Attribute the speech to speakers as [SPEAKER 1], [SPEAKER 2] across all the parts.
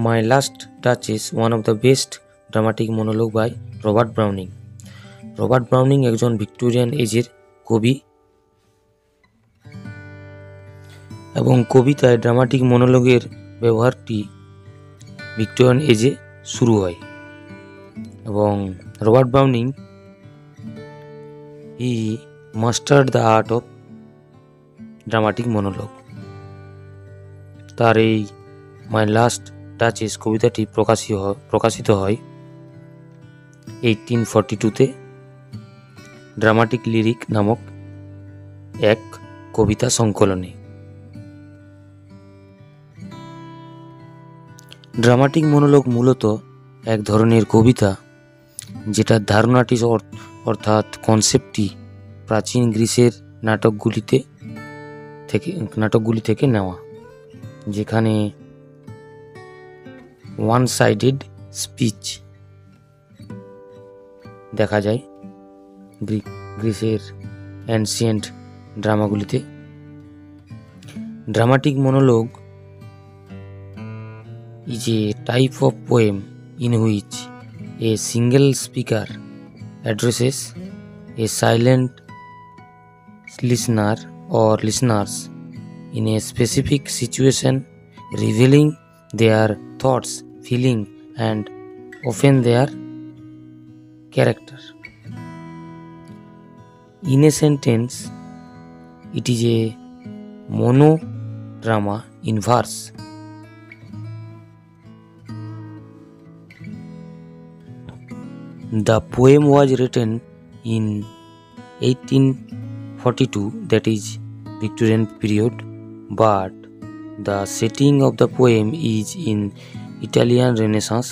[SPEAKER 1] My Last Touch is one of the best dramatic monologue by Robert Browning. Robert Browning একজন Victorian এজের কবি এবং কবিতায় dramatic মনোলগের ব্যবহারটি ভিক্টোরিয়ান এজে শুরু হয় এবং Robert Browning he mustard the art of dramatic monologue. তার এই মাই লাস্ট টাচেস কবিতাটি প্রকাশিত হয় 1842-তে ড্রামাটিক লিরিক নামক এক কবিতা সংকলনে। ড্রামাটিক মনোলগ মূলত এক ধরনের কবিতা যেটার ধারণাটি অর্থাৎ কনসেপ্টটি প্রাচীন গ্রিসের নাটকগুলি থেকে নেওয়া, যেখানে ওয়ান সাইডেড স্পিচ দেখা যায় গ্রিসের অ্যানসিয়েন্ট ড্রামাগুলিতে। Dramatic monologue is a type of poem in which a single speaker addresses a silent listener or listeners in a specific situation, revealing their thoughts, feelings, and often their character. In a sentence, it is a monodrama in verse. The poem was written in 1842, that is Victorian period, but the setting of the poem is in Italian Renaissance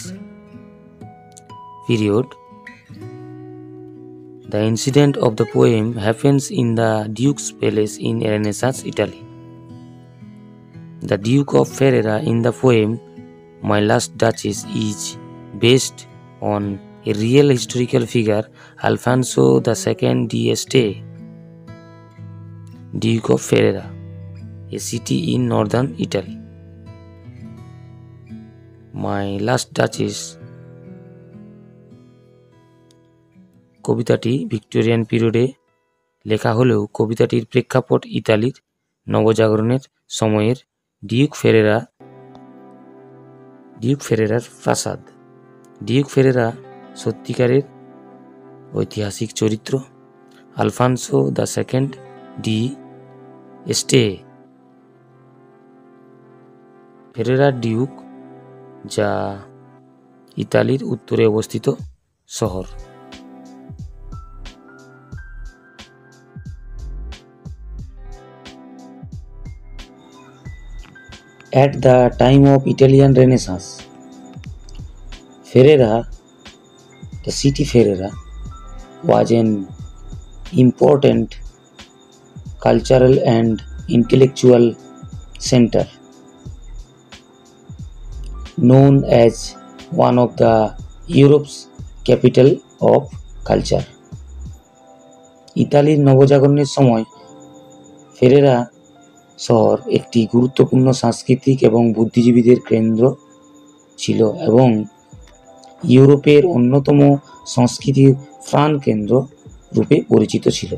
[SPEAKER 1] period. The incident of the poem happens in the Duke's palace in Renaissance Italy. The Duke of Ferrara in the poem My Last Duchess is based on a real historical figure, Alfonso II di Este, Duke of Ferrara, a city in northern Italy. My Last Duchess কবিতাটি Victorian পিরিয়ডে লেখা হলেও কবিতাটির প্রেক্ষাপট ইতালির নবজাগরণের সময়ের Duke ফেরেরার প্রাসাদ। Duke ফেরেরা সত্যিকারের ঐতিহাসিক চরিত্র। আলফানসো II ডি এস্টে ফেরেরার ডিউক, যা ইতালির উত্তরে অবস্থিত শহর। At the time of Italian Renaissance, Ferrara, the city Ferrara, was an important cultural and intellectual center, known as one of the Europe's capital of culture. ইতালির নবজাগরণের সময় ফেরেরা শহর একটি গুরুত্বপূর্ণ সাংস্কৃতিক এবং বুদ্ধিজীবীদের কেন্দ্র ছিল এবং ইউরোপের অন্যতম সংস্কৃতির প্রাণকেন্দ্র রূপে পরিচিত ছিল।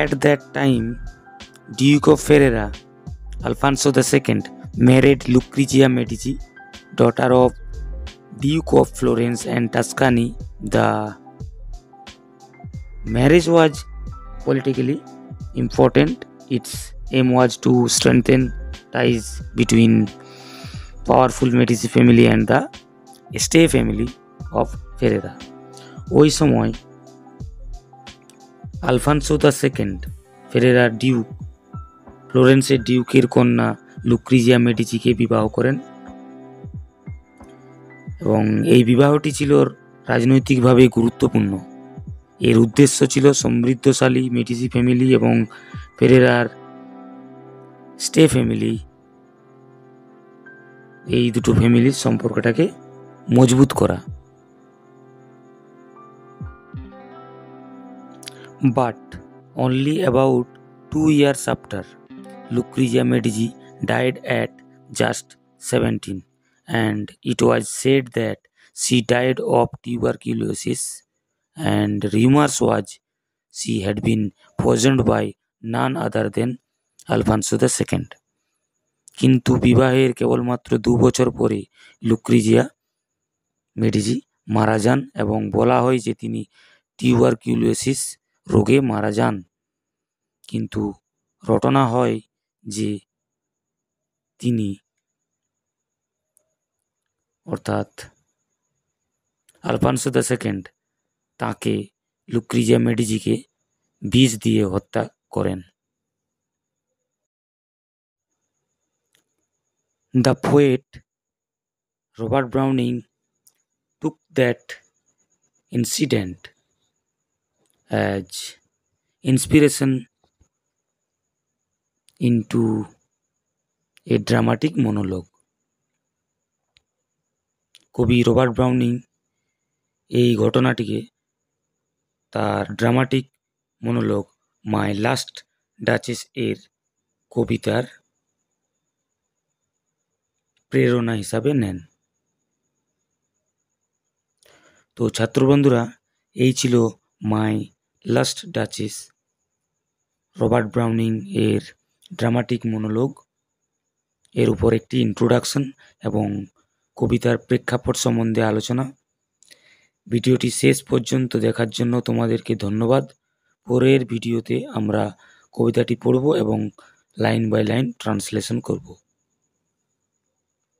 [SPEAKER 1] At that time, Duke of Ferrara, Alfonso II, married Lucrezia Medici, daughter of Duke of Florence and Tuscany. The marriage was politically important. Its aim was to strengthen ties between powerful Medici family and the Este family of Ferrara. ওই সময় Alfonso II ফেরেরার Duke ফ্লোরেন্সের ডিউকের কন্যা লুক্রিজিয়া মেডিচিকে বিবাহ করেন এবং এই বিবাহটি ছিল রাজনৈতিকভাবে গুরুত্বপূর্ণ। এর উদ্দেশ্য ছিল সমৃদ্ধশালী মেডিসি ফ্যামিলি এবং ফেরেরার স্টে ফ্যামিলি, এই দুটো ফ্যামিলির সম্পর্কটাকে মজবুত করা। But only about 2 years after, Lucrezia Medici died at just 17, and it was said that she died of tuberculosis, and rumors was she had been poisoned by none other than Alfonso II. কিন্তু বিবাহের কেবলমাত্র 2 বছর পরে লুক্রিজিয়া মেডিজি মারা যান এবং বলা হয় যে তিনি টিউবারকিউলোসিস রোগে মারা যান। কিন্তু রটনা হয় যে তিনি অর্থাৎ আলফানসো II তাকে লুক্রিজিয়া মেডিজিকে বিষ দিয়ে হত্যা করেন। The poet Robert Browning took that incident as inspiration into a dramatic monologue. কবি রবার্ট ব্রাউনিং এই ঘটনাটিকে তার ড্রামাটিক মনোলগ মাই লাস্ট ডাচেস এর কবিতার প্রেরণা হিসাবে নেন। তো ছাত্রবন্ধুরা, এই ছিল মাই লাস্ট ডাচেস রবার্ট ব্রাউনিং এর ড্রামাটিক মনোলগ এর উপর একটি ইন্ট্রোডাকশন এবং কবিতার প্রেক্ষাপট সম্বন্ধে আলোচনা। ভিডিওটি শেষ পর্যন্ত দেখার জন্য তোমাদেরকে ধন্যবাদ। পরের ভিডিওতে আমরা কবিতাটি পড়ব এবং লাইন বাই লাইন ট্রান্সলেশন করব।